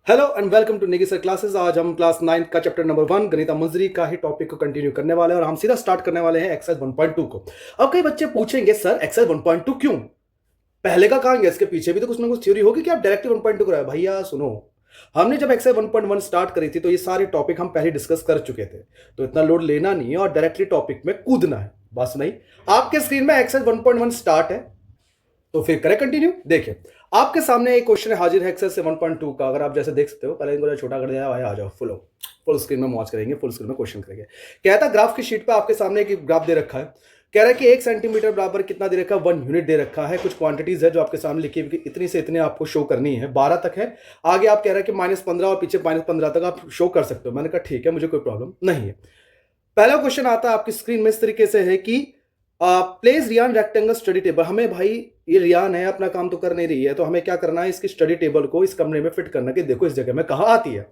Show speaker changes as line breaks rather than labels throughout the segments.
Hello and welcome to निगी sir classes. आज हम क्लास 9 का चैप्टर नंबर 1 गणित मंजरी का ही टॉपिक को कंटिन्यू करने वाले हैं और हम सीधा स्टार्ट करने वाले हैं एक्सरसाइज 1.2 को। अब कई बच्चे पूछेंगे सर एक्सरसाइज 1.2 क्यों, पहले का कहां गया, इसके पीछे भी तो कुछ ना कुछ थ्योरी होगी कि आप डायरेक्टली 1.2 कराए। भैया सुनो, हमने जब एक्सरसाइज 1.1 स्टार्ट करी थी तो ये सारे टॉपिक हम पहले डिस्कस कर चुके थे, तो इतना लोड लेना नहीं है और डायरेक्टली टॉपिक में कूदना है, बस नहीं। आपके स्क्रीन में एक्सरसाइज 1.1 स्टार्ट है तो फिर करें कंटिन्यू। देखिए आपके सामने एक क्वेश्चन हाजिर है एक्सरसाइज 1.2 का। अगर आप जैसे देख सकते हो, पहले इनको छोटा कर दिया भाई, आ जाओ फुल स्क्रीन में मौज करेंगे, फुल स्क्रीन में क्वेश्चन करेंगे। कहता है ग्राफ की शीट पे आपके सामने एक ग्राफ दे रखा है, कह रहा है कि 1 सेंटीमीटर बराबर कितना दे रखा है, 1 यूनिट दे रखा है। कुछ क्वांटिटीज है जो आपके सामने लिखी है, इतनी से इतने आपको शो करनी है, 12 तक है। आगे आप कह रहे हैं कि -15 और पीछे -15 तक आप शो कर सकते हो। मैंने कहा ठीक है, मुझे कोई प्रॉब्लम नहीं है। पहला क्वेश्चन आता है आपकी स्क्रीन में इस तरीके से है कि प्लेस रियान रेक्टेंगल स्टडी टेबल। हमें भाई ये रियान है, अपना काम तो कर नहीं रही है, तो हमें क्या करना है, इसकी स्टडी टेबल को इस कमरे में फिट करना कि देखो इस जगह में कहां आती है।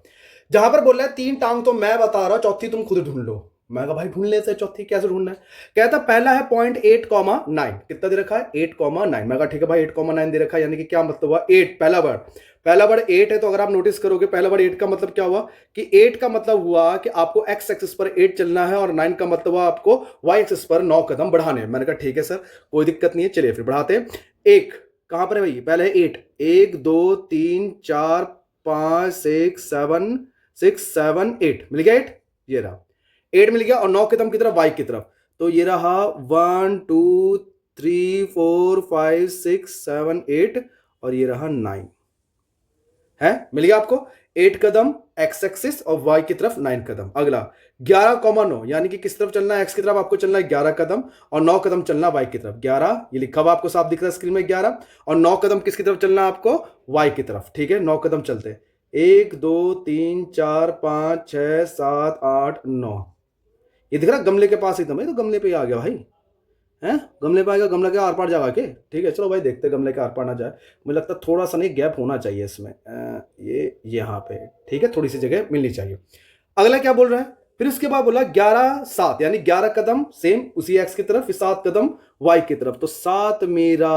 जहां पर बोल रहा है 3 टांग तो मैं बता रहा हूं, चौथी तुम खुद ढूंढ लो। मैं कहा भाई ढूंढ ले से, चौथी कैसे ढूंढना है। कहता पहला है पॉइंट 8,9, कितना दे रखा है 8,9। मैं कहा ठीक है भाई 8,9 दे रखा है, यानी कि क्या मतलब हुआ 8, पहला वर्ड 8 है। तो अगर आप नोटिस करोगे पहला वर्ड 8 का मतलब क्या हुआ कि 8 का मतलब हुआ कि आपको एक्स एक्सिस पर 8 चलना है और 9 का मतलब हुआ आपको वाई एक्सिस पर 9 कदम बढ़ाने हैं। मैंने कहा ठीक है सर, कोई दिक्कत नहीं है, चलिए फिर बढ़ाते हैं। एक कहां पर है भाई, पहले है 8, 1 2 3 4 5 6 7 8 मिल गया 8, ये रहा 8 मिल गया। और 9 कदम की तरफ वाई की तरफ, तो ये रहा 1 2 3 4 5 6 7 8 और ये रहा 9 है, मिल गया आपको 8 कदम एक्स एक्सिस और वाई की तरफ 9 कदम। अगला 11,9, यानी कि किस तरफ चलना है, एक्स की तरफ आपको चलना है 11 कदम और 9 कदम चलना वाई की तरफ। 11 ये लिखा हुआ आपको साफ दिख रहा है स्क्रीन में 11, और 9 कदम किसकी तरफ चलना है आपको, वाई की तरफ। ठीक है 9 कदम चलते हैं, 1 2 3 4 5 6 7 8 9। ये दिख रहा है गमले के पास एकदम है, तो गमले पे आ गया भाई, हैं गमले पे आएगा, गमला के आर पार जाएगा के। ठीक है चलो भाई देखते गमले के आर पार ना जाए। मुझे लगता है थोड़ा सा नहीं गैप होना चाहिए इसमें, ये यहाँ पे ठीक है, थोड़ी सी जगह मिलनी चाहिए। अगला क्या बोल रहा है, फिर उसके बाद बोला 11 7, यानी 11 कदम सेम उसी एक्स की तरफ, फिर 7 कदम वाई की तरफ। तो 7 मेरा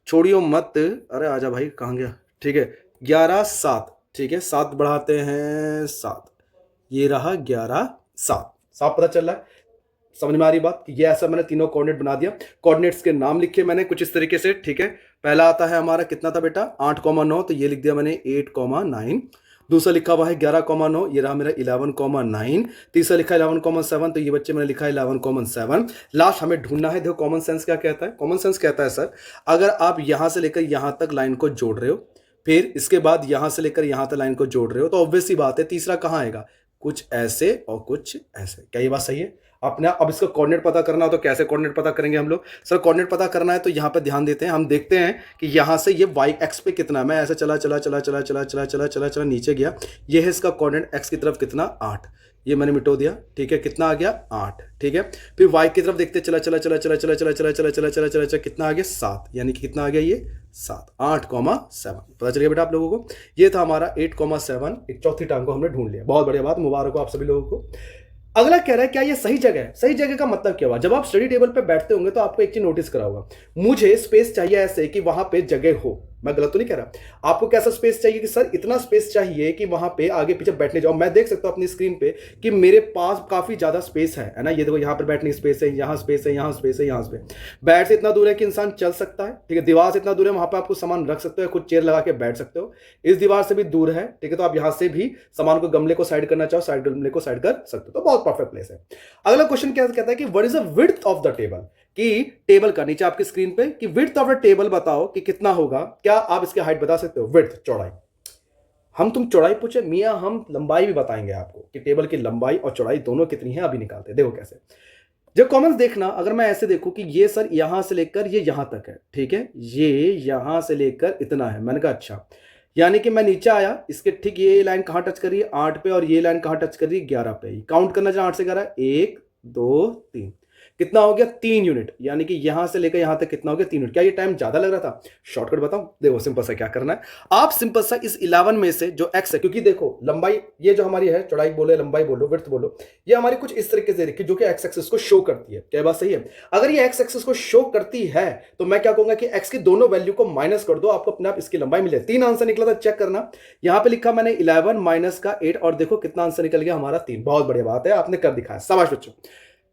छोड़ियो मत, अरे आजा भाई कहाँ गया। ठीक है 11 7, ठीक है 7 बढ़ाते हैं 7, ये रहा 11 7। साफ पता चल रहा है, समझ में आ रही बात कि ये ऐसा मैंने तीनों कोऑर्डिनेट बना दिया। कोऑर्डिनेट्स के नाम लिखे मैंने कुछ इस तरीके से। ठीक है पहला आता है हमारा कितना था बेटा 8,9, तो ये लिख दिया मैंने 8,9। दूसरा लिखा हुआ है 11,9, ये रहा मेरा 11,9। तीसरा लिखा 11,7, तो ये बच्चे मैंने लिखा 11,7। लास्ट हमें ढूंढना है, देखो कॉमन सेंस क्या कहता है। कॉमन सेंस कहता है सर, अगर आप यहां से लेकर यहां तक लाइन को जोड़ रहे हो, फिर इसके बाद यहां से लेकर यहां तक लाइन को जोड़ रहे हो, तो ऑब्वियस सी बात है तीसरा कहां आएगा, कुछ ऐसे और कुछ ऐसे। क्या ये बात सही है। अपने अब इसका कोऑर्डिनेट पता करना हो तो कैसे कोऑर्डिनेट पता करेंगे हम लोग, सर कोऑर्डिनेट पता करना है तो यहाँ पे ध्यान देते हैं, हम देखते हैं कि यहाँ से ये वाई एक्स पे कितना है। मैं ऐसे चला चला चला चला चला चला चला चला चला नीचे गया, ये है इसका कोऑर्डिनेट एक्स की तरफ कितना 8, ये मैंने मिटो दिया। ठीक है कितना आ गया 8। ठीक है फिर वाई की तरफ देखते चला चला चला चला चला चला चला चला चला चला चला कितना आ गया 7, यानी कि कितना आ गया ये 7, 8,7। पता चलिए बेटा आप लोगों को, ये था हमारा 8,7। एक चौथी टांग को हमने ढूंढ लिया, बहुत बढ़िया बात, मुबारक हो आप सभी लोगों को। अगला कह रहा है क्या ये सही जगह है। सही जगह का मतलब क्या हुआ, जब आप स्टडी टेबल पे बैठते होंगे तो आपको एक चीज नोटिस करा होगा, मुझे स्पेस चाहिए ऐसे कि वहां पे जगह हो। मैं गलत तो नहीं कह रहा, आपको कैसा स्पेस चाहिए कि सर इतना स्पेस चाहिए कि वहां पे आगे पीछे बैठने जाओ। मैं देख सकता हूं अपनी स्क्रीन पे कि मेरे पास काफी ज्यादा स्पेस है ना, ये देखो यहाँ पर बैठने की स्पेस है, यहाँ स्पेस है, यहाँ स्पेस है, यहाँ स्पेस। बेड से इतना दूर है कि इंसान चल सकता है। ठीक है दीवार से इतना दूर है, वहां पर आपको सामान रख सकते हो, खुद चेयर लगा के बैठ सकते हो। इस दीवार से भी दूर है, ठीक है, तो आप यहां से भी सामान को, गमले को साइड करना चाहो, साइड गमले को साइड कर सकते हो, तो बहुत परफेक्ट प्लेस है। अगला क्वेश्चन क्या कहता है कि what is the width of the table, कि टेबल का नीचे आपकी स्क्रीन पे कि विड्थ ऑफ द टेबल बताओ कि कितना होगा। क्या आप इसके हाइट बता सकते हो, विड्थ चौड़ाई। हम तुम चौड़ाई पूछे मियां, हम लंबाई भी बताएंगे आपको कि टेबल की लंबाई और चौड़ाई दोनों कितनी है, अभी निकालते हैं। देखो कैसे, जब कॉमन्स देखना, अगर मैं ऐसे देखूं कि ये सर यहां से लेकर ये यहां तक है, ठीक है ये यहां से लेकर इतना है। मैंने कहा अच्छा, यानी कि मैं नीचे आया, इसके ठीक ये लाइन कहां टच कर रही है 8 पे, और ये लाइन कहां टच कर रही है 11 पे। काउंट करना चाहे 8 से 11, 1 2 3। कितना हो गया 3 यूनिट, यानी कि यहां से लेकर यहां तक कितना हो गया 3 यूनिट। क्या ये टाइम ज्यादा लग रहा था? शॉर्टकट बताऊं, देखो सिंपल सा क्या करना है, आप सिंपल सा इस 11 में से जो x है, क्योंकि देखो लंबाई ये जो हमारी है, चौड़ाई बोलो लंबाई बोलो विड्थ बोलो, ये हमारी कुछ इस तरीके से रखी जो कि x एक्सिस को शो करती है। क्या बात सही है? अगर ये x एक्सिस को शो करती है तो मैं क्या कहूंगा कि x की दोनों वैल्यू को माइनस कर दो, आपको अपने आप इसकी लंबाई मिले। 3 आंसर निकला था, चेक करना। यहां पे लिखा मैंने 11 माइनस का 8 और देखो कितना आंसर निकल गया हमारा 3। बहुत बढ़िया बात है, आपने कर दिखाया, शाबाश बच्चों।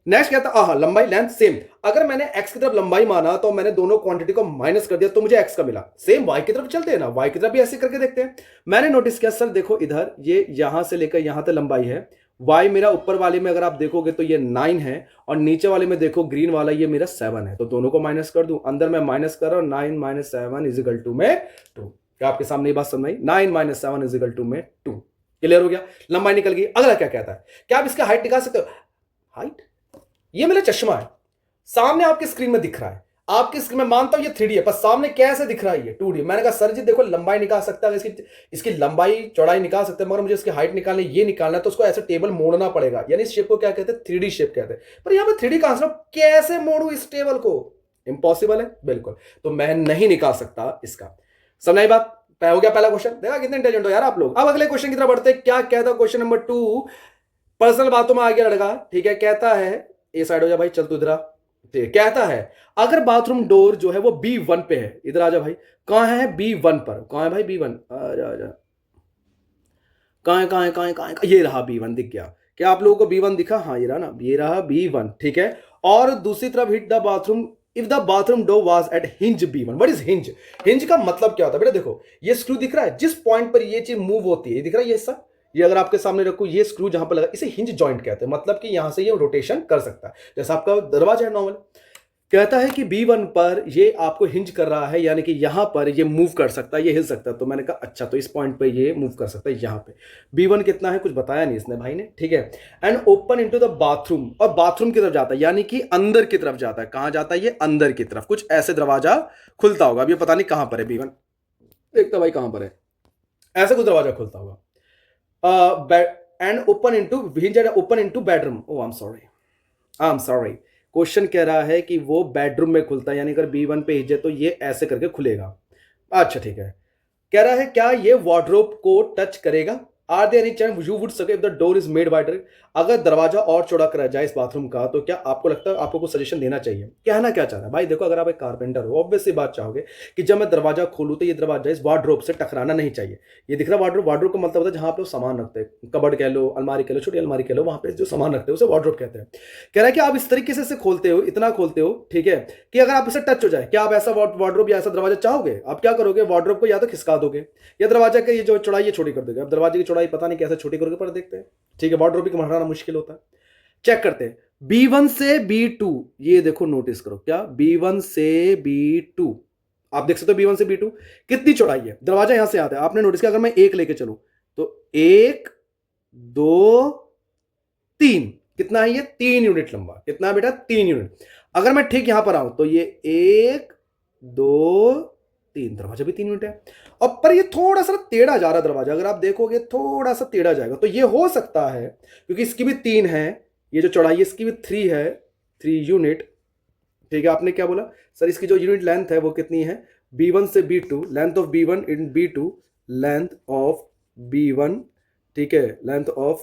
नेक्स्ट क्या था, लंबाई लेंथ सेम। अगर मैंने x की तरफ लंबाई माना तो मैंने दोनों क्वांटिटी को माइनस कर दिया तो मुझे x का मिला। सेम y की तरफ चलते हैं ना, y की तरफ भी ऐसे करके देखते हैं। मैंने नोटिस किया सर देखो इधर ये यहां से लेकर यहां तक लंबाई है, y मेरा ऊपर वाले में अगर आप देखोगे तो ये 9 है और नीचे वाले में देखो ग्रीन वाला ये मेरा 7 है, तो दोनों को माइनस कर दूं। अंदर मैं माइनस कर रहा हूं, 9 माइनस 7 इज इक्वल टू में 2। क्या आपके सामने ये बात समझ आई? 9 माइनस 7 इज इक्वल टू में 2। क्लियर हो गया, लंबाई निकल गई। अगला क्या कहता है, क्या आप इसका हाइट निकाल सकते हो? हाइट, ये मेरा चश्मा है, सामने आपके स्क्रीन में दिख रहा है, आपकी स्क्रीन में मानता हूं ये 3D है, पर सामने कैसे दिख रहा है ये 2D। मैंने कहा सर जी देखो लंबाई निकाल सकता है, इसकी लंबाई चौड़ाई निकाल सकते हैं, मगर मुझे इसकी हाइट निकालनी, ये निकालना है तो उसको ऐसे टेबल मोड़ना पड़ेगा, यानी इस शेप को क्या कहते हैं 3D शेप कहते हैं। पर यहां पे 3D का आंसर कैसे मोड़ू इस टेबल को? इंपॉसिबल है बिल्कुल, तो मैं नहीं निकाल सकता इसका। समझाई बात? हो गया पहला क्वेश्चन। देखा कितने इंटेलिजेंट हो यार आप लोग। अब अगले क्वेश्चन की तरफ बढ़ते हैं। क्या कहता है क्वेश्चन नंबर 2, पर्सनल बातों में आ गया लड़का, ठीक है। कहता है, ए साइड हो जा भाई, चल तू इधर। कहता है अगर बाथरूम डोर जो है वो B1 पे है, इधर आ जा भाई, कहां है B1 पर, कहां है भाई B1, आजा आजा, कहां है, ये रहा B1 दिख गया। क्या आप लोगों को B1 दिखा? हाँ ये रहा ना, ये रहा B1, ठीक है। और दूसरी तरफ hit the bathroom if the bathroom door was at hinge B1। What is hinge? Hinge का मतलब क्या होता है बेटा? देखो ये स्क्रू दिख रहा है, जिस पॉइंट पर ये चीज मूव होती है, ये दिख रहा है ये हिस्सा, ये अगर आपके सामने रखो, ये स्क्रू जहां पर लगा इसे हिंज जॉइंट कहते हैं, मतलब कि यहां से ये रोटेशन कर सकता है, जैसा आपका दरवाजा है नॉर्मल। कहता है कि B1 पर ये आपको हिंज कर रहा है, यानी कि यहां पर ये मूव कर सकता है, ये हिल सकता है। तो मैंने कहा अच्छा, तो इस पॉइंट पे ये मूव कर सकता है यहां पे। B1 कितना है कुछ बताया नहीं इसने भाई ने, ठीक है। And open into the bathroom, और बाथरूम की तरफ जाता है, यानी कि अंदर की तरफ जाता है। कहां जाता है ये? अंदर की तरफ। कुछ ऐसे दरवाजा खुलता होगा, अब ये पता नहीं कहां पर है B1, देखता भाई कहां पर है, ऐसा कुछ दरवाजा खुलता होगा। And open into hinge and open into bedroom. Oh I am sorry, question कह रहा है कि वो बेडरूम में खुलता है, यानी अगर B1 पे हिंज है तो ये ऐसे करके खुलेगा। अच्छा ठीक है। कह रहा है क्या ये वार्डरोब को टच करेगा? Are there any chance you would say if the door is made wider? अगर दरवाजा और चौड़ा करा जाए इस बाथरूम का तो क्या आपको लगता है आपको कुछ सजेशन देना चाहिए? कहना क्या चाह रहा है भाई? देखो अगर आप एक कारपेंटर हो, ऑब्वियस सी बात चाहोगे कि जब मैं दरवाजा खोलूं तो ये दरवाजा इस वार्डरोब से टकराना नहीं चाहिए। ये दिख रहा वार्डरोब, वार्डरोब का मतलब होता है जहां पे वो सामान रखते हैं, कबर्ड कह लो, अलमारी कह लो, छोटी अलमारी कह लो, वहां पे जो सामान रखते हैं उसे वार्डरोब कहते हैं। कह रहा है कि आप इस तरीके से इसे खोलते हो, इतना खोलते हो, ठीक है, कि अगर आप इसे टच हो जाए, क्या आप ऐसा वार्डरोब या ऐसा दरवाजा चाहोगे? आप क्या करोगे? वार्डरोब को या तो खिसका दोगे या दरवाजा की ये जो चौड़ाई ये छोटी कर दोगे। अब दरवाजे की चौड़ाई पता नहीं कैसे छोटी करोगे, पर देखते हैं, ठीक है। वार्डरोब भी बढ़ाना मुश्किल होता है। चेक करते हैं B1 से B2, ये देखो नोटिस करो, क्या B1 से B2, आप देख सकते हो B1 से B2 कितनी चौड़ाई है। दरवाजा यहां से आता है, आपने नोटिस किया अगर मैं एक लेके चलूं तो 1 2 3, कितना है ये? 3 यूनिट लंबा। कितना है बेटा? 3 यूनिट। अगर मैं ठीक यहां पर आऊं तो ये 1 2 3, दरवाजा भी 3 यूनिट है। और पर ये थोड़ा सा टेढ़ा जा रहा है दरवाजा, अगर आप देखोगे थोड़ा सा टेढ़ा जाएगा, तो ये हो सकता है क्योंकि इसकी भी 3 है, ये जो चौड़ाई है इसकी भी 3 है, 3 यूनिट, ठीक है। आपने क्या बोला सर? इसकी जो यूनिट लेंथ है वो कितनी है? B1 से B2, length of B1 in B2, length of B1, ठीक है, length of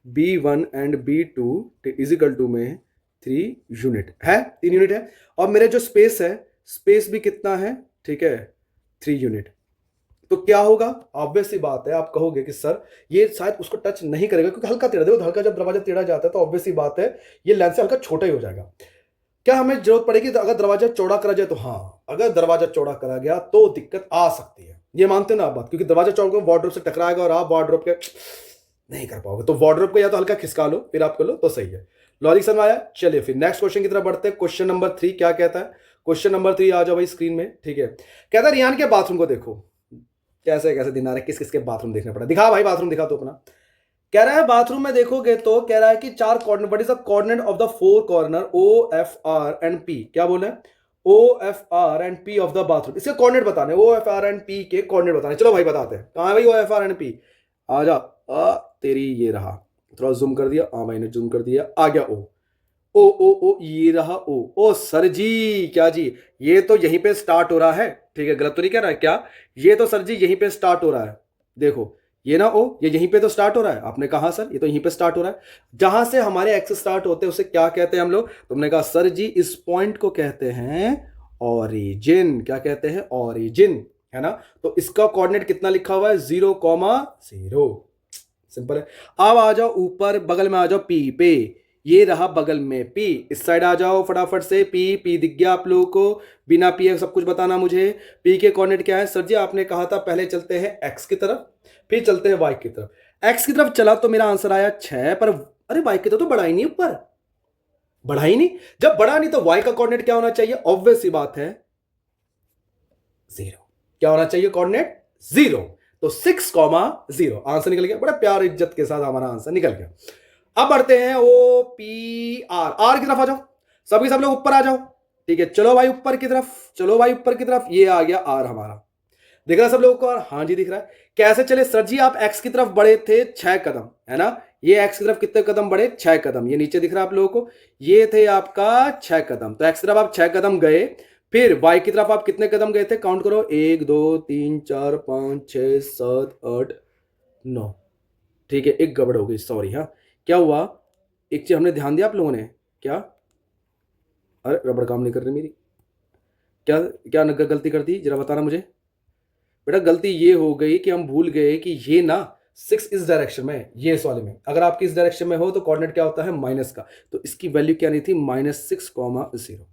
B1 and B2 is equal to में 3 यूनिट है, 3 यूनिट है। और मेरे जो स्पेस है, स्पेस भी कितना है? ठीक है, 3 यूनिट। तो क्या होगा? ऑब्वियस सी बात है, आप कहोगे कि सर ये शायद उसको टच नहीं करेगा क्योंकि हल्का टेढ़ा, देखो हल्का जब दरवाजा टेढ़ा जाता है तो ऑब्वियस सी बात है ये लेंथ से हल्का छोटा ही हो जाएगा। क्या हमें जरूरत पड़ेगी अगर दरवाजा चौड़ा करा जाए? तो हाँ, अगर दरवाजा चौड़ा करा गया तो दिक्कत आ सकती है, ये मानते हो ना आप बात, क्योंकि दरवाजा चौड़ा वार्डरोब से टकराएगा और आप वार्डरोब के नहीं कर पाओगे, तो वार्डरोब को या तो हल्का खिसका लो फिर आप कर लो तो सही है। लॉजिक समझ आया? चलिए फिर नेक्स्ट क्वेश्चन की तरफ बढ़ते हैं। क्वेश्चन नंबर 3 क्या कहता है? क्वेश्चन नंबर 3 आ जाओ भाई स्क्रीन में, ठीक है। कहता है रियान के बाथरूम को देखो, कैसे कैसे दिन आ रहे, किस किसके बाथरूम देखने पड़ा। दिखा भाई बाथरूम दिखा तो अपना। कह रहा है बाथरूम में देखोगे तो कह रहा है कि 4 corner, what is the coordinate of the 4 corner OFR and P? क्या बोला है? OFR and P of the bathroom, इसके कोऑर्डिनेट बताने, OFR एंड P के कोऑर्डिनेट बताने। चलो भाई बताते हैं, कहां है भाई OFR एंड P? आ जा, तेरी ये रहा, थोड़ा जूम कर दिया, हाँ भाई ने जूम कर दिया, आ गया O। ओ ओ ओ, ये रहा ओ। ओ सर जी, क्या जी, ये तो यहीं पे स्टार्ट हो रहा है, ठीक है, गलत तो नहीं कह रहा है क्या? ये तो सर जी यहीं पे स्टार्ट हो रहा है, देखो ये ना ओ, ये यहीं पे तो स्टार्ट हो रहा है। आपने कहा सर ये तो यहीं पे स्टार्ट हो रहा है, जहां से हमारे एक्स स्टार्ट होते हैं उसे क्या कहते हैं हम लोग? तुमने कहा सर जी इस पॉइंट को कहते हैं ऑरिजिन। क्या कहते हैं? ऑरिजिन, है ना? तो इसका कोऑर्डिनेट कितना लिखा हुआ है? 0,0। सिंपल है। अब आ जाओ ऊपर, बगल में आ जाओ पी पे, ये रहा बगल में पी। इस साइड आ जाओ फटाफट से, पी पी दिख गया आप लोगों को? बिना पी सब कुछ बताना मुझे। पी के कोऑर्डिनेट क्या है? सर जी आपने कहा था पहले चलते हैं एक्स की तरफ, फिर चलते हैं वाई की तरफ। एक्स की तरफ चला तो मेरा आंसर आया 6, पर अरे वाई की तरफ तो बढ़ा ही नहीं, ऊपर बढ़ा ही नहीं। जब बढ़ा नहीं तो वाई का कोऑर्डिनेट क्या होना चाहिए? ऑब्वियस सी बात है 0। क्या होना चाहिए कोऑर्डिनेट? 0। तो 6,0 आंसर निकल गया। बड़ा प्यार इज्जत के साथ हमारा आंसर निकल गया। अब बढ़ते हैं ओ पी आर, आर की तरफ आ जाओ, सभी सब लोग ऊपर आ जाओ, ठीक है, चलो भाई ऊपर की तरफ, चलो भाई ऊपर की तरफ। ये आ गया आर हमारा, दिख रहा है सब लोगों को? हाँ जी दिख रहा है। कैसे चले सर जी? आप एक्स की तरफ बढ़े थे 6 कदम, है ना? ये एक्स की तरफ कितने कदम बढ़े? 6 कदम। ये नीचे दिख रहा है आप लोगों को, ये थे आपका 6 कदम। तो एक्स की तरफ आप 6 कदम गए, फिर वाई की तरफ आप कितने कदम गए थे? काउंट करो, 1 2 3 4 5 6 7 8 9। ठीक है, एक गड़बड़ हो गई, सॉरी। हाँ, क्या हुआ? एक चीज हमने ध्यान दिया आप लोगों ने, क्या? अरे रबड़ काम नहीं कर रही मेरी, क्या क्या गलती कर दी जरा बताना मुझे। बेटा गलती ये हो गई कि हम भूल गए कि ये ना 6 इस डायरेक्शन में है, ये इस वाले में। अगर आपकी इस डायरेक्शन में हो तो कोऑर्डिनेट क्या होता है? माइनस का। तो इसकी वैल्यू क्या नहीं थी? -6,0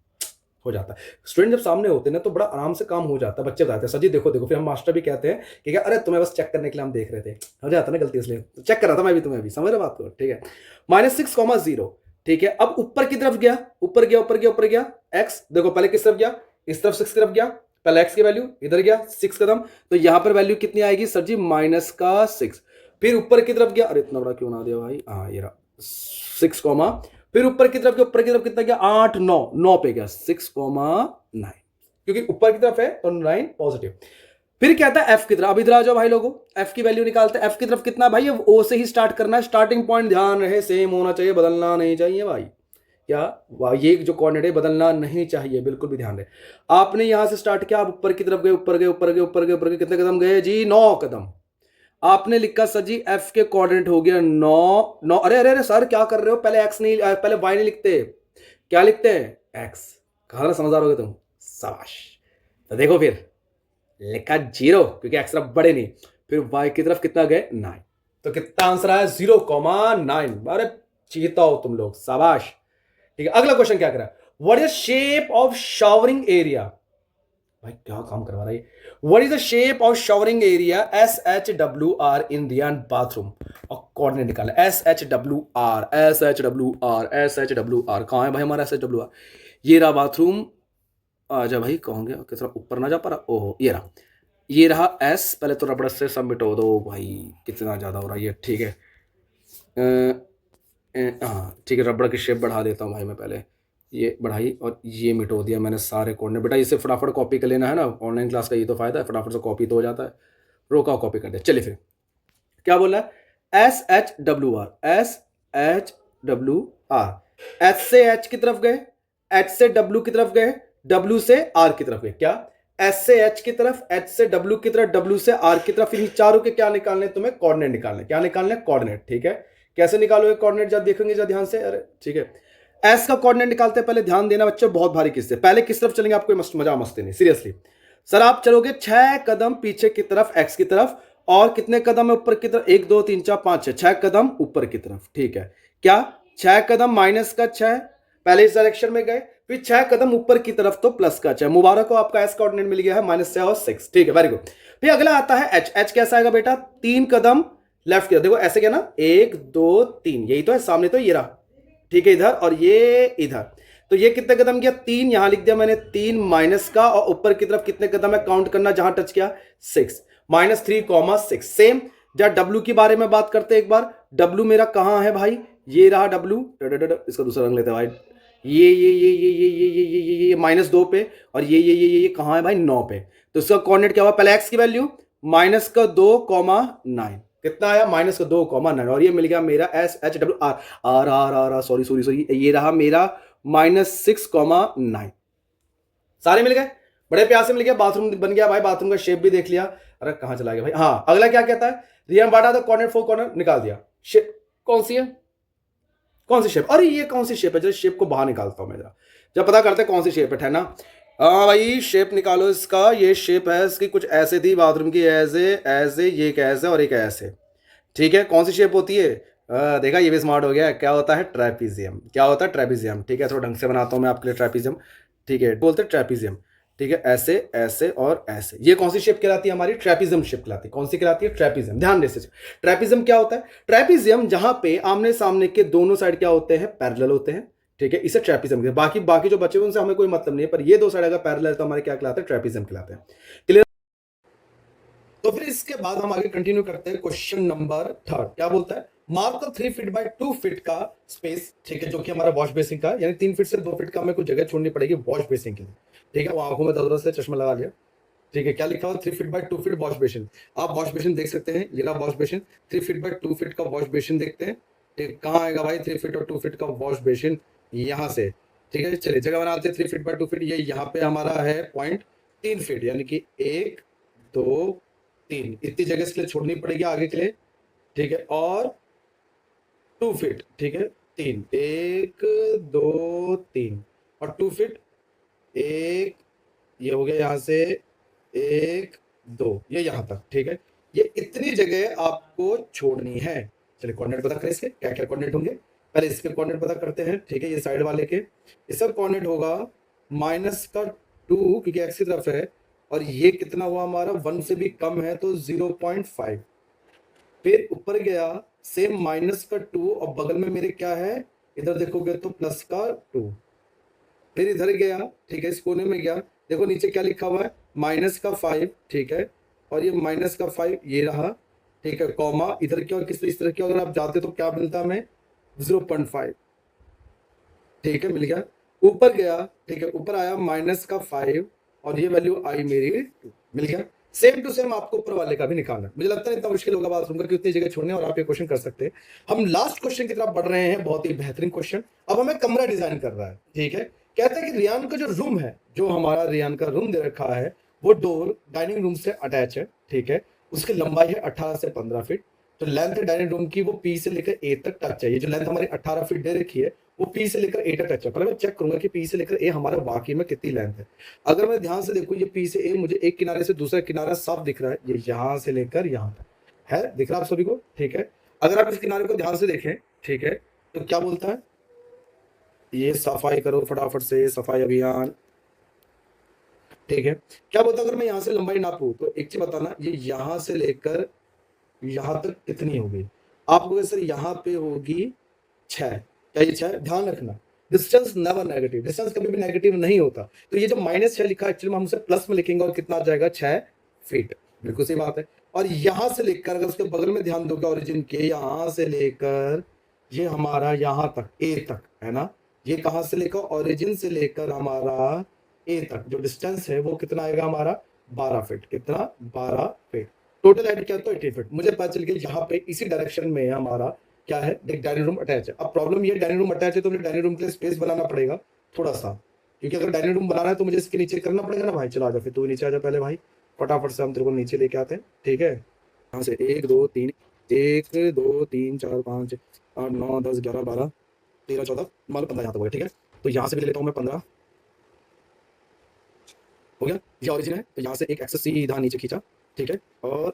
हो जाता है। स्टूडेंट जब सामने होते हैं ना तो बड़ा आराम से काम हो जाता है। बच्चे बताते हैं सर जी देखो देखो, फिर हम मास्टर भी कहते हैं कि क्या, अरे तुम्हें बस चेक करने के लिए हम देख रहे थे, हो जाता है ना गलती, इसलिए तो चेक कर रहा था मैं भी, तुम्हें भी समझ रहे बात को, ठीक है। -6,0, ठीक है। अब ऊपर की तरफ गया, ऊपर गया ऊपर गया ऊपर गया, एक्स देखो पहले किस तरफ गया? इस तरफ 6 की तरफ गया, पहले एक्स की वैल्यू इधर गया 6 कदम, तो यहां पर वैल्यू कितनी आएगी सर जी? -6। फिर ऊपर की तरफ गया, अरे इतना बड़ा क्यों ना दिया भाई, हाँ ये रहा 6, फिर ऊपर की तरफ गया, ऊपर की तरफ कितना गया? 8 9, 9 पे गया 6,9, क्योंकि ऊपर की तरफ है तो 9 पॉजिटिव। फिर कहता है एफ की तरफ, अब इधर आ जाओ भाई लोगों, एफ की वैल्यू निकालते हैं। एफ की तरफ कितना भाई? अब ओ से ही स्टार्ट करना है, स्टार्टिंग पॉइंट ध्यान रहे सेम होना चाहिए, बदलना नहीं चाहिए भाई। क्या ये जो कोऑर्डिनेट है बदलना नहीं चाहिए, बिल्कुल भी ध्यान रहे। आपने यहां से स्टार्ट किया, आप ऊपर की तरफ गए, ऊपर गए ऊपर गए ऊपर गए ऊपर गए, कितने कदम गए जी? 9 कदम। आपने लिखा सर जी एफ के कोऑर्डिनेट हो गया 9 9। अरे अरे अरे सर क्या कर रहे हो? पहले एक्स नहीं, पहले वाई नहीं लिखते, क्या लिखते हैं? एक्स। कहा ना समझदार हो गए तुम, शाबाश। तो देखो फिर लिखा 0, क्योंकि एक्स तरफ बड़े नहीं। फिर वाई की तरफ कितना गए? 9। तो कितना आंसर आया? 0,9। अरे चीता हो तुम लोग, शाबाश। ठीक है, अगला क्वेश्चन क्या करा? What is the shape of showering area? भाई क्या काम करवा रहा है? What is the shape of showering area SHWR in the bathroom? और कोऑर्डिनेट निकाला, SHWR SHWR SHWR। कहां है भाई हमारा SHWR? ये रहा बाथरूम। आजा भाई, कहोगे किस तरह ऊपर ना जा पा रहा? ओहो ये रहा, ये रहा एस। पहले तो रबड़ से सब मिटो दो भाई, कितना ज़्यादा हो रहा है ये, ठीक है। हाँ ठीक है, रबड़ की शेप बढ़ा देता हूँ भाई मैं, पहले ये बढ़ाई और ये मिटो दिया मैंने सारे कोऑर्डिनेट। बेटा इसे फटाफट कॉपी कर लेना है ना, ऑनलाइन क्लास का ये तो फायदा है, फटाफट से कॉपी तो हो जाता है। रोका, कॉपी कर दिया। चलिए फिर क्या बोल रहा है? SHWR SHWR। एच से एच की तरफ गए, एच से डब्ल्यू की तरफ गए, डब्ल्यू से आर की तरफ गए। क्या? एस से एच की तरफ, एच से डब्ल्यू की तरफ, डब्ल्यू से आर की तरफ। इन चारों के क्या निकालने? तुम्हें कोऑर्डिनेट निकालने। क्या निकालने? कोऑर्डिनेट, ठीक है। कैसे निकालोगे कोऑर्डिनेट? जब देखेंगे जब ध्यान से, अरे ठीक है। एस का कोऑर्डिनेट निकालते हैं, पहले ध्यान देना बच्चों, बहुत भारी किससे। पहले किस तरफ चलेंगे? आपको मजा मस्ती नहीं, सीरियसली। सर आप चलोगे 6 कदम पीछे की तरफ एक्स की तरफ, और कितने कदम है ऊपर की तरफ? 1 2 3 4 5 6 कदम ऊपर की तरफ, ठीक है। क्या 6 कदम माइनस का 6, पहले इस डायरेक्शन में गए, फिर 6 कदम ऊपर की तरफ तो प्लस का 6। मुबारक हो, आपका एस कोऑर्डिनेट मिल गया है -6 और 6, ठीक है, वेरी गुड। फिर अगला आता है एच। एच कैसा आएगा बेटा? 3 कदम लेफ्ट की तरफ, देखो ऐसे क्या ना, 1 2 3, यही तो है सामने, तो ये रहा, ठीक है, इधर और ये इधर। तो ये कितने कदम गया? 3, यहां लिख दिया मैंने 3 माइनस का, और ऊपर की तरफ कितने कदम है काउंट करना, जहां टच किया 6, -3,6। सेम। जब डब्ल्यू के बारे में बात करते हैं एक बार, डब्ल्यू मेरा कहां है भाई? ये रहा डब्ल्यू, इसका दूसरा रंग लेते हैं भाई। ये -2 पे, और ये कहां है भाई? 9 पे। तो इसका कोऑर्डिनेट क्या हुआ? पहले एक्स की वैल्यू -2,9, कितना आया -2,9 और ये मिल गया मेरा SHWR सॉरी ये रहा मेरा -6,9 सारे मिल गए, बड़े प्यार से मिल गया। बाथरूम बन गया भाई, बाथरूम का शेप भी देख लिया। अरे कहां चला गया भाई, हाँ अगला क्या कहता है, rayon Bata the corner 4 corner निकाल दिया। शेप कौन सी है, कौन सी शेप, अरे ये कौन सी शेप है, जरा शेप को बाहर निकालता हूं मैं जरा, जब पता करते हैं कौन सी शेप है ना। हाँ भाई शेप निकालो इसका, ये शेप है इसकी कुछ ऐसे थी बाथरूम की, ऐसे ऐसे, ये कैसे और एक ऐसे, ठीक है। कौन सी शेप होती है, देखा ये भी स्मार्ट हो गया, क्या होता है ट्रेपीजियम, क्या होता है ट्रेपीजियम, ठीक है। थोड़ा ढंग से बनाता हूँ मैं आपके लिए ट्रेपीजियम, ठीक है, बोलते हैं ट्रेपीजियम, ठीक है। ऐसे ऐसे और ऐसे, ये कौन सी शेप कहलाती है हमारी, ट्रेपीजियम शेप कहलाती है। कौन सी कहलाती है, ट्रेपीजियम। ध्यान दे, ट्रेपीजियम क्या होता है, ट्रेपीजियम जहां पे आमने सामने के दोनों साइड क्या होते हैं, पैरेलल होते हैं, ठीक है, इसे ट्रेपीजियम कहते हैं। बाकी बाकी जो बचे उनसे हमें कोई मतलब नहीं है, पर ये दो साइड अगर पैरेलल है तो हमारे क्या कहलाते हैं, ट्रेपीजियम कहलाते हैं। क्लियर। तो फिर इसके बाद हम आगे कंटिन्यू करते हैं, क्वेश्चन नंबर 3 क्या बोलता है, मार्क 3 फीट बाय 2 फीट का स्पेस, ठीक है, जो कि हमारा वॉश बेसिन का, यानी 3 फीट से 2 फीट का हमें कुछ जगह छोड़नी पड़ेगी वॉश बेसिन के लिए, ठीक है। वो आंखों में जरूरत से चश्मा लगा लिया, ठीक है। क्या लिखा हुआ, 3 feet by 2 feet wash basin. आप वॉश बेसिन देख सकते हैं, ये रहा wash basin, 3 feet by 2 feet का वॉश बेसिन देखते हैं, ठीक। कहाँ आएगा भाई 3 फीट और 2 फीट का वॉश बेसिन, यहाँ से, ठीक है। चलिए जगह बनाते हैं, 3 फीट बाय 2 फीट, ये यहाँ पे हमारा है पॉइंट 3 फीट, यानी कि 1 2 3, इतनी जगह इसके लिए छोड़नी पड़ेगी आगे के लिए, ठीक है। और 2 फीट, ठीक है, 3, 1 2 3 और 2 फीट, 1, ये हो गया यहाँ से 1 2, ये यहाँ तक, ठीक है। ये इतनी जगह आपको छोड़नी है। चलिए कोऑर्डिनेट पता करें इसके, क्या क्या कोऑर्डिनेट होंगे, पहले इसके कोऑर्डिनेट पता करते हैं, ठीक है। ये साइड वाले के इसका कोऑर्डिनेट होगा -2, क्योंकि एक्स की तरफ है, और ये कितना हुआ हमारा, 1 से भी कम है तो 0.5। फिर ऊपर गया सेम -2 और बगल में मेरे क्या है, इधर देखोगे तो +2। फिर इधर गया, ठीक है, इस कोने में गया, देखो नीचे क्या लिखा हुआ है, -5, ठीक है। और ये -5 ये रहा, ठीक है, कॉमा इधर की और किस इस तरह की अगर आप जाते तो क्या मिलता हमें, 0.5, ठीक है, मिल गया। ऊपर गया, ठीक है, ऊपर आया -5 और ये वैल्यू आई मेरी 2, मिल गया। सेम टू सेम आपको ऊपर वाले का भी निकालना, मुझे लगता है इतना मुश्किल होगा बाथरूम का कि उतनी जगह छोड़ने, और आप ये क्वेश्चन कर सकते हैं। हम लास्ट क्वेश्चन की तरफ बढ़ रहे हैं, बहुत ही बेहतरीन क्वेश्चन। अब हमें कमरा डिजाइन कर रहा है, ठीक है। कहता है कि रियान का जो रूम है, जो हमारा रियान का रूम दे रखा है, वो डोर डाइनिंग रूम से अटैच है, ठीक है। उसकी लंबाई है 18 से 15 फीट, तो लेंथ है डाइनिंग रूम की वो पी से लेकर ए तक टच चाहिए। जो लेंथ हमारी 18 फीट दे रखी है वो पी से लेकर ए तक टच है। पहले मैं चेक करूंगा कि पी से लेकर ए हमारा वाकई में कितनी लेंथ है। अगर मैं ध्यान से देखूं, ये पी से ए मुझे एक किनारे से दूसरा किनारा साफ दिख रहा है, ये यहां से लेकर यहां तक है, दिख रहा है आप सभी को, ठीक है। अगर आप इस किनारे को ध्यान से देखें, ठीक है, तो क्या बोलता है, ये सफाई करो फटाफट से, सफाई अभियान, ठीक है। क्या बोलता है, अगर मैं यहाँ से लंबाई नापूं तो एक चीज बताना, ये यहां से लेकर यहां तक कितनी होगी, आपको सर यहाँ पे होगी 6, क्या ये 6, ध्यान रखना डिस्टेंस नेवर नेगेटिव, डिस्टेंस कभी भी नेगेटिव नहीं होता। तो ये जो -6 लिखा है एक्चुअली हम उसे प्लस में लिखेंगे और कितना आ जाएगा 6 फीट, बिल्कुल सही बात है। और यहां से लेकर अगर उसके बगल में ध्यान दोगे ओरिजिन के, यहां से लेकर ये हमारा यहां तक ए तक है ना, ये कहां से लेकर ओरिजिन से लेकर हमारा ए तक जो डिस्टेंस है वो कितना आएगा हमारा 12 फीट, कितना 12 फीट। टोटल हाइट क्या तो 18 फीट। मुझे पता चल गया यहाँ पे इसी डायरेक्शन में हमारा क्या है, एक डाइनिंग रूम अटैच है। अब प्रॉब्लम ये डाइनिंग रूम अटैच है तो मुझे डाइनिंग रूम के लिए स्पेस बनाना पड़ेगा थोड़ा सा, क्योंकि अगर डाइनिंग रूम बनाना है तो मुझे इसके नीचे करना पड़ेगा ना भाई। चलो आ जा, फिर तू नीचे आ जा पहले भाई, फटाफट से हम तेरे को नीचे लेके आते हैं, ठीक है। यहाँ से 1 2 3 1 2 3 4 5 8 9 10 11 12 13 14 मान लो 15 यहाँ तक हो गया, ठीक है। तो यहाँ से भी ले लेता हूँ मैं 15, हो गया। ये ऑरिजिन है तो यहाँ से एक एक्सेस सीधा नीचे खींचा, ठीक है, और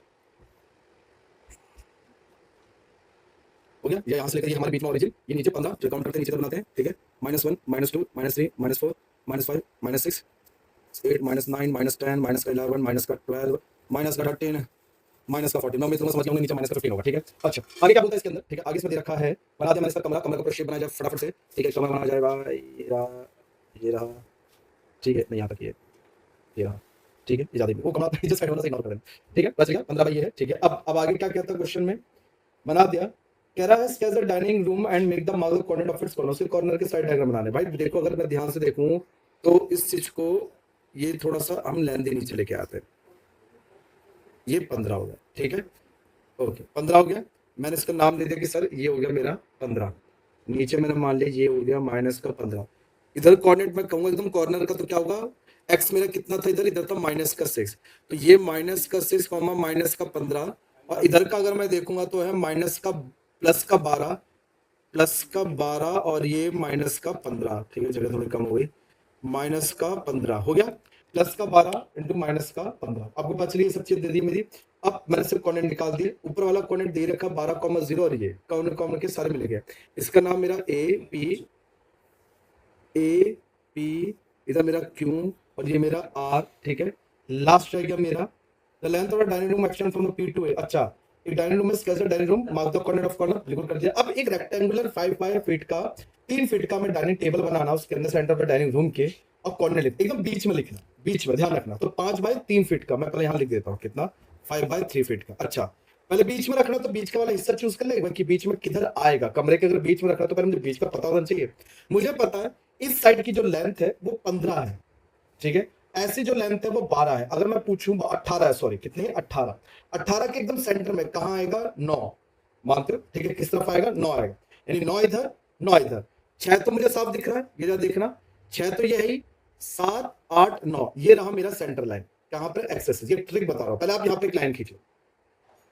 हो गया। ये यहाँ से लेकर ये हमारे बीच में ऑरिजिन, ये नीचे 15 जो काउंट करते हैं नीचे बनाते हैं, ठीक है। -1 -2 -3 -4 -5 -6 8 -9 -10 -11 -12 -13 -14, मैं तुम्हें समझ गया नीचे -15 होगा, ठीक है। अच्छा आगे क्या बोलता है इसके अंदर, ठीक है, आगे इसमें दे रखा है, बना दिया मैंने इसका कमरा, कमरा का पूरा शेप बनाया जाए फटाफट से, ठीक है। कमरा बनाया जाएगा, ये रहा, ठीक है, नहीं यहाँ तक ये रहा, ठीक है। ये ज्यादा वो कमरा जो साइड वाला से इग्नोर कर देना, ठीक है। बच गया 15 बाई ये है, ठीक है। अब आगे क्या कहता है क्वेश्चन में, बना दिया, कह रहा है sketch the dining room and make the mark coordinate of its corner, उसके कॉर्नर के साइड डायग्राम बनाने। भाई देखो अगर मैं ध्यान से देखूं तो इस चीज को ये थोड़ा सा हम लेंथ नीचे लेके आते हैं, ये 15 हो गया, ठीक है। ओके 15 हो गया। मैंने इसका नाम दे दिया कि सर ये हो गया मेरा 15। नीचे मैंने मान लिया ये हो गया माइनस का 15। इधर कोऑर्डिनेट मैं कहूंगा एकदम कॉर्नर का, तो क्या होगा, एक्स मेरा कितना था इधर, इधर था माइनस का 6, तो ये माइनस का 6 कॉमा माइनस का 15, और इधर का अगर मैं देखूंगा तो है माइनस का प्लस का 12, प्लस का 12 और ये माइनस का 15। ठीक है, जगह थोड़ी कम हो गई, माइनस का 15 हो गया, प्लस का 12 इंटू माइनस का 15। आपको पता चलिए सब चीज दे दी मेरी। अब मैंने सिर्फ कॉर्डिनेट निकाल दिए, ऊपर वाला कॉर्डिनेट दे रखा 12,0 और ये कॉर्नर कॉर्नर के सारे मिल गए। इसका नाम मेरा ए पी, इधर मेरा क्यू और ये मेरा आर। ठीक है, लास्ट रह गया मेरा the length of dining room extend from the P to A. अच्छा, एक डाइनिंग रूम में कैसे dining room, mark the corner of corner, बिल्कुल कर दिया। अब एक रेक्टेंगुलर 5 फीट का 3 फीट का मैं डाइनिंग टेबल बनाना, उसके अंदर सेंटर पर डाइनिंग रूम के, और कॉर्नर लिख एकदम बीच में लिखना, बीच में ध्यान रखना। तो 5 बाय 3 फीट का मैं पहले यहाँ लिख देता हूँ, कितना 5 बाय 3 फीट का। अच्छा, पहले बीच में रखना, तो बीच का वाला हिस्सा चूज कर लेगा कि बीच में किधर आएगा। कमरे के अगर बीच में रखना तो पहले मुझे बीच का पता होना चाहिए। मुझे पता है इस साइड की जो लेंथ है वो 15 है, ठीक है, ऐसी जो लेंथ है वो 12 है। अगर मैं पूछूं 18 है, सॉरी कितनी है, 18, 18 के एकदम सेंटर में कहां आएगा, 9 मानते हो, ठीक है, किस तरफ आएगा, 9 आएगा, यानी 9 इधर 9 इधर। 6 तो मुझे साफ दिख रहा है, ये देखना 6 तो ये है, 7 8 9 ये रहा मेरा सेंटर लाइन। कहां पर, एक्सेस, ये ट्रिक बता रहा हूं। पहले आप यहाँ पे एक लाइन खींचो,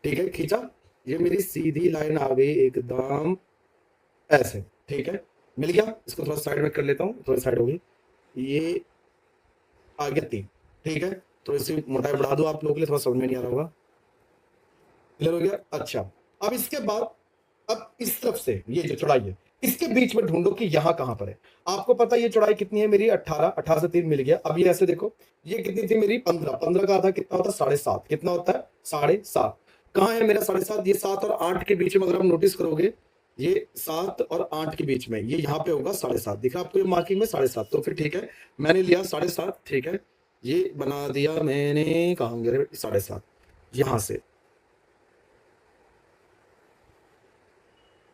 ठीक है, खींचा, ये मेरी सीधी लाइन आ गई एकदम ऐसे, ठीक है, मिल गया। इसको थोड़ा साइड में कर लेता हूँ, थोड़ा साइड हो गई, ये आ गया 3। ठीक है, तो इसे मोटाई बढ़ा दो आप लोगों के लिए, थोड़ा समझ में नहीं आ रहा होगा, क्लियर हो गया। अच्छा, अब इसके बाद अब इस तरफ से ये जो चौड़ाई है इसके बीच में ढूंढो कि यहाँ कहां पर है। आपको पता है ये चौड़ाई कितनी है मेरी, 18, 18 से 3 मिल गया। अब ये ऐसे देखो, ये कितनी थी मेरी, 15, 15 का आधा कितना होता है, 7.5, कितना होता है, 7.5। कहाँ है मेरा 7.5, ये 7 और 8 के बीच में, अगर आप नोटिस करोगे ये 7 और 8 के बीच में, ये यहाँ पे होगा 7.5, दिख रहा आपको ये मार्किंग में 7.5, तो फिर ठीक है, मैंने लिया 7.5। ठीक है, ये बना दिया मैंने, कहाँ गए 7.5, यहां से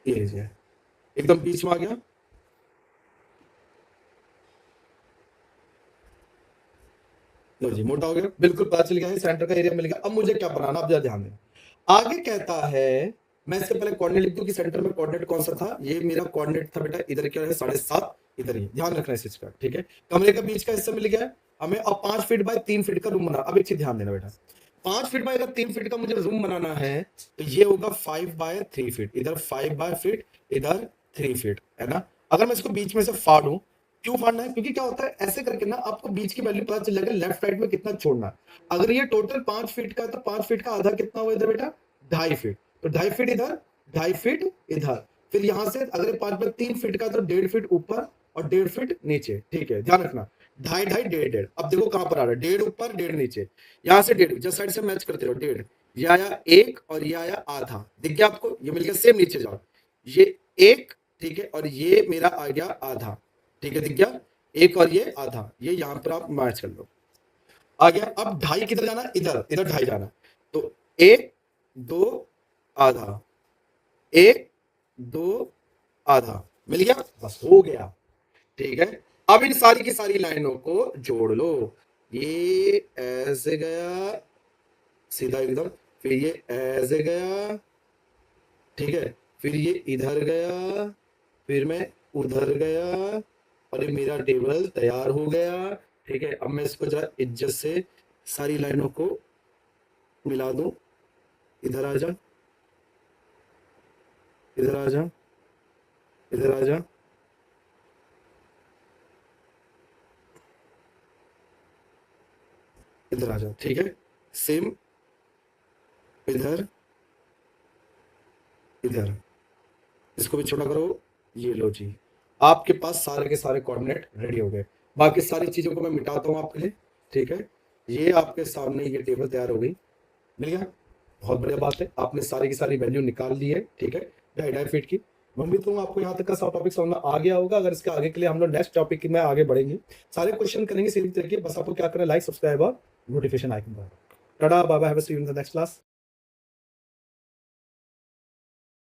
ये लीजिए एकदम बीच में आ गया। लो जी, मोटा हो गया, बिल्कुल पता चल गया है, सेंटर का एरिया मिल गया। अब मुझे क्या बनाना, अब जरा ध्यान देना। आगे कहता है, मैं इससे पहले कोऑर्डिनेट लिख दूं कि सेंटर में कोऑर्डिनेट कौन सा था, ये मेरा कोऑर्डिनेट था बेटा, इधर क्या है 7.5, इधर ही ध्यान रखना है इस चीज का। ठीक है, कमरे का बीच का हिस्सा मिल गया हमें। अब 5 फीट बाय 3 फीट का रूम बना। अब एक चीज ध्यान देना बेटा, 5 फीट बाय अगर 3 फीट का मुझे रूम बनाना है तो ये होगा 5 बाय 3 फीट, इधर 5 बाय फीट, इधर 3 फीट, है ना। अगर मैं इसको बीच में से फाड़ू, क्यों फाड़ना है, क्योंकि क्या होता है ऐसे करके ना आपको बीच की वैल्यू पता चलेगा लेफ्ट राइट में कितना छोड़ना है। अगर ये टोटल 5 फीट का है तो 5 फीट का आधा कितना हुआ इधर बेटा, 2.5 फीट, तो 2.5 फीट इधर, 2.5 फीट इधर। फिर यहां से अगर 5 बाय 3 फीट का तो 1.5 फीट ऊपर और 1.5 फीट नीचे। ठीक है, ध्यान रखना, 2.5 2.5 1.5 अब देखो कहां पर आ रहा है, 1.5 ऊपर 1.5 नीचे, यहां से 1.5 जस्ट साइड से मैच करते रहो, 1.5 ये आया 1 और ये आया आधा, दिख गया आपको, ये मिल गया सेम, नीचे जाओ, ये 1, ठीक है, और ये मेरा आ गया आधा, ठीक है, दिख गया 1 और ये आधा, ये यहां पर आप मैच कर लो, आ गया। अब 2.5 किधर जाना, इधर, इधर 2.5 जाना, तो 1 2 आधा, 1 2 आधा, मिल गया, बस हो गया। ठीक है, अब इन सारी की सारी लाइनों को जोड़ लो, ये ऐसे गया सीधा एकदम, फिर ये ऐसे गया, ठीक है, फिर ये इधर गया, फिर मैं उधर गया, और ये मेरा टेबल तैयार हो गया। ठीक है, अब मैं इसको जरा इज्जत से सारी लाइनों को मिला दूं, इधर आ जा, इधर आ जा, इधर आ जा, इधर आ जा, ठीक है, सेम इधर, इधर, इसको भी छोटा करो, ये लो जी, आपके पास सारे के सारे कोऑर्डिनेट रेडी हो गए। बाकी सारी चीजों को मैं मिटाता हूं आपके लिए। ठीक है, ये आपके सामने ये टेबल तैयार हो गई, मिल गया, बहुत बढ़िया बात है, आपने सारी की सारी वैल्यू निकाल ली है। ठीक है, 2.5 फीट की। मैं उम्मीद करूँ आपको यहाँ तक का सब टॉपिक समझ में आ गया होगा। अगर इसके आगे के लिए हम लोग नेक्स्ट टॉपिक में आगे बढ़ेंगे, सारे क्वेश्चन करेंगे सीधी तरीके, बस आपको क्या करना है, लाइक सब्सक्राइब और नोटिफिकेशन आइकन दबाना। टाटा bye bye, have a see you in the next class.